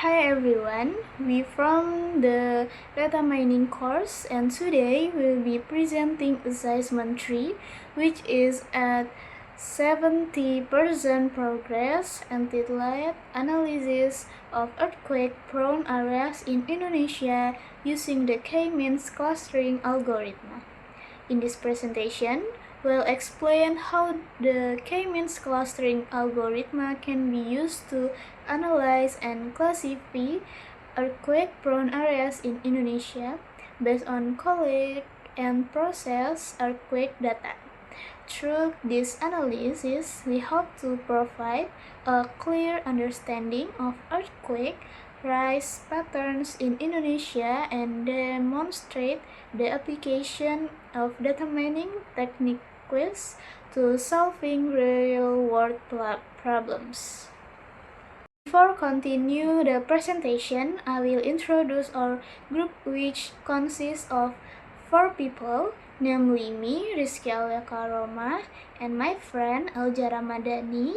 Hi everyone, we from the data mining course and today we'll be presenting assessment 3 which is at 70% progress entitled Analysis of Earthquake Prone Areas in Indonesia using the K-means clustering algorithm. In this presentation, we'll explain how the K-means clustering algorithm can be used to analyze and classify earthquake-prone areas in Indonesia based on collect and process earthquake data. Through this analysis, we hope to provide a clear understanding of earthquake rise patterns in Indonesia and demonstrate the application of data mining techniques to solving real-world problems. Before continue the presentation, I will introduce our group which consists of 4 people, namely me, Rizky Karoma, and my friend Alja Ramadhani,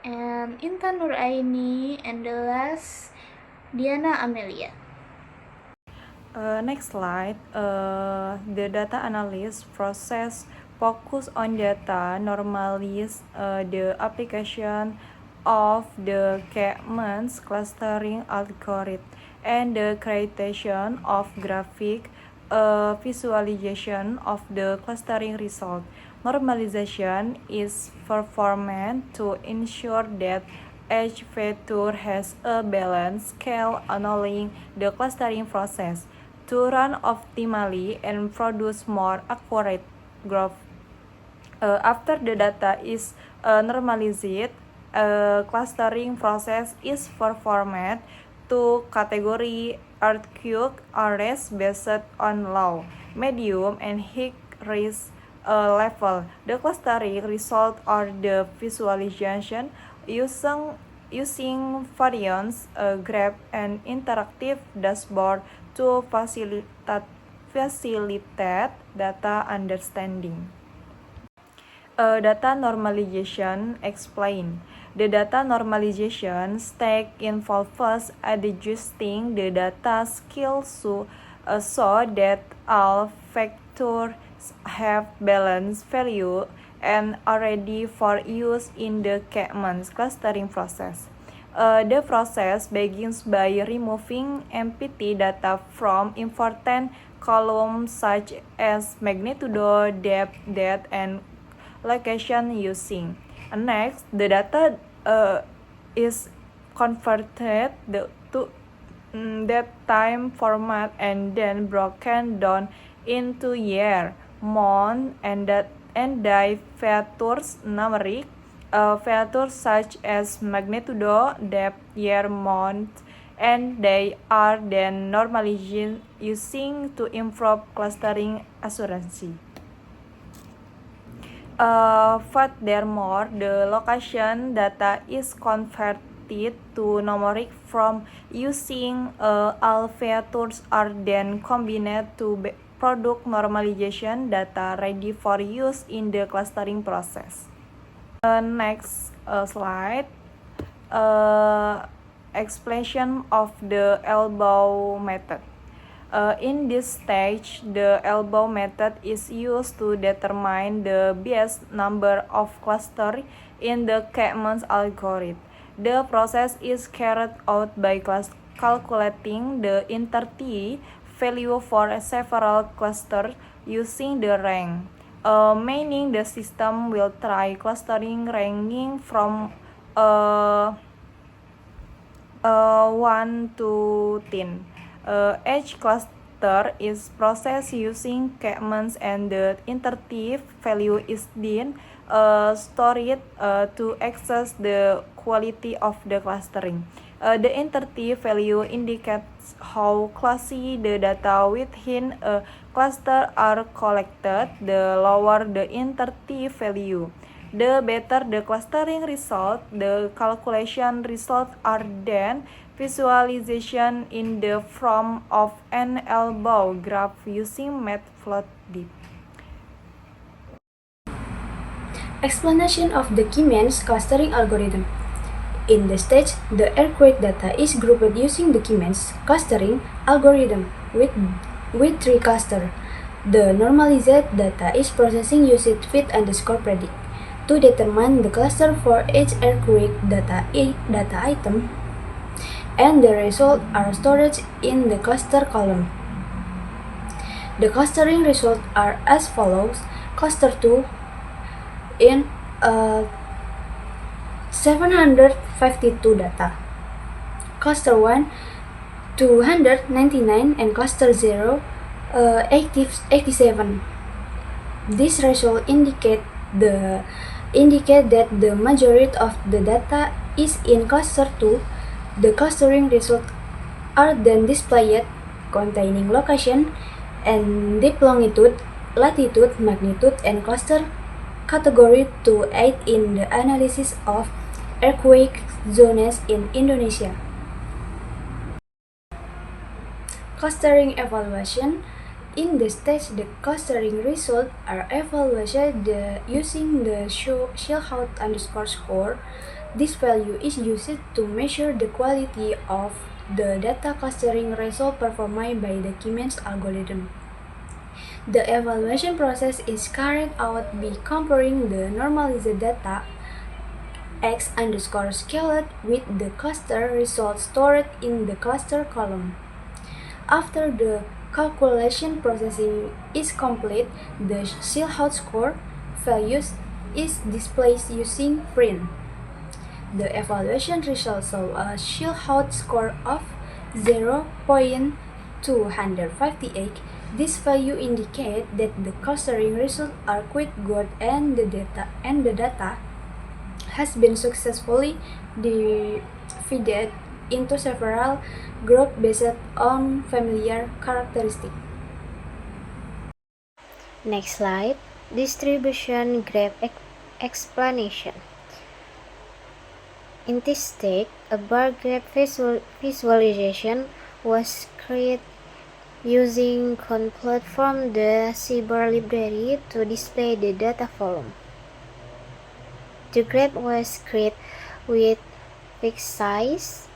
and Intan Nuraini, and the last Diana Amelia. Next slide. The data analysis process focus on data, normalize the application of the K-means clustering algorithm, and the creation of graphic visualization of the clustering result. Normalization is performed to ensure that each feature has a balanced scale allowing the clustering process to run optimally and produce more accurate graph. After the data is normalized, a clustering process is performed to categorize earthquake areas based on low, medium, and high risk level. The clustering result are the visualization using variance graph and interactive dashboard to facilitate data understanding. Data normalization explain. The data normalization step involves adjusting the data scale so that all factors have balanced value and are ready for use in the K-means clustering process. The process begins by removing empty data from important columns such as magnitude, depth, and location using. Next, the data is converted to that time format and then broken down into year, month, and day factors numeric factors such as magnitude, depth, year, month, and day are then normalized using to improve clustering accuracy. Furthermore, the location data is converted to numeric from using all factors are then combined to product normalization data ready for use in the clustering process. Next slide. Explanation of the elbow method. In this stage, the elbow method is used to determine the best number of clusters in the K-means algorithm. The process is carried out by calculating the inter-T value for several clusters using the rank. Meaning the system will try clustering ranking from 1 to 10. Each cluster is processed using K-means and the inter-T value is then stored to access the quality of the clustering. The inter-T value indicates how closely the data within a cluster are collected. The lower the inter-T value, the better the clustering result. The calculation results are then visualization in the form of an elbow graph using Matplotlib. Explanation of the K-means clustering algorithm. In this stage, the earthquake data is grouped using the Siemens clustering algorithm with 3 clusters. The normalized data is processing using fit_predict to determine the cluster for each earthquake data item, and the results are stored in the cluster column. The clustering results are as follows. Cluster 2 in 752 data, cluster 1 299, and cluster 0 87. These results indicate that the majority of the data is in cluster 2. The clustering results are then displayed containing location and deep longitude, latitude, magnitude, and cluster category to aid in the analysis of earthquake zones in Indonesia. Clustering evaluation. In this stage, the clustering results are evaluated using the Schillhout_score. This value is used to measure the quality of the data clustering result performed by the Siemens algorithm. The evaluation process is carried out by comparing the normalized data x_scaled with the cluster results stored in the cluster column. After the calculation processing is complete, the Schillhout score values is displayed using print. The evaluation results show a Schillhout score of 0.258. This value indicates that the clustering results are quite good and the data has been successfully divided into several groups based on familiar characteristics. Next slide, distribution graph explanation. In this stage, a bar graph visualization was created using Conplot from the CBAR library to display the data volume. The graph was created with fixed size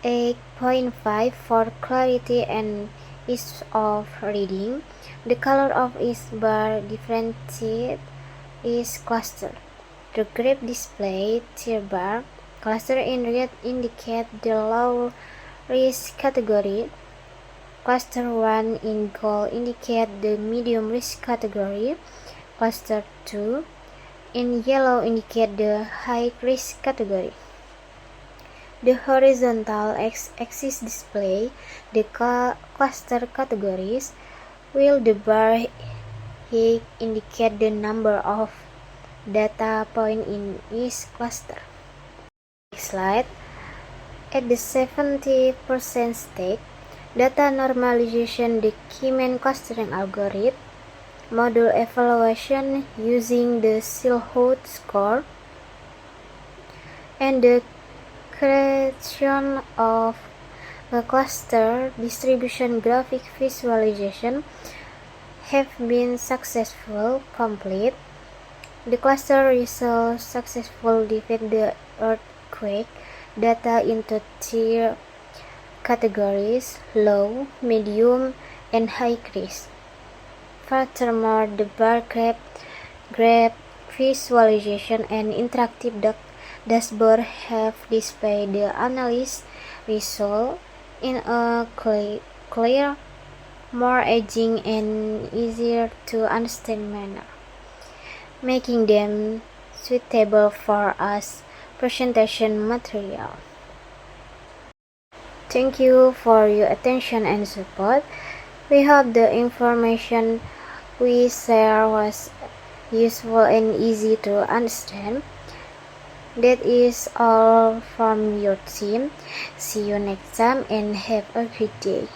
8.5 for clarity and ease of reading. The color of each bar differentiated is cluster. The graph display tier bar. Cluster in red indicate the low risk category. Cluster 1 in gold indicate the medium risk category. Cluster 2 in yellow indicate the high risk category. The horizontal x-axis display the cluster categories, while the bar height indicate the number of data points in each cluster. Next slide. At the 70% stage, data normalization, the Siemens clustering algorithm, module evaluation using the Schillhout score, and the creation of a cluster distribution graphic visualization have been successfully complete. The cluster results successfully divide the earthquake data into tier categories: low, medium, and high risk. Furthermore, the bar graph visualization and interactive dashboard have displayed the analysis result in a clear, more engaging, and easier to understand manner, making them suitable for as presentation material. Thank you for your attention and support. We hope the information we share was useful and easy to understand. That is all from your team. See you next time and have a great day.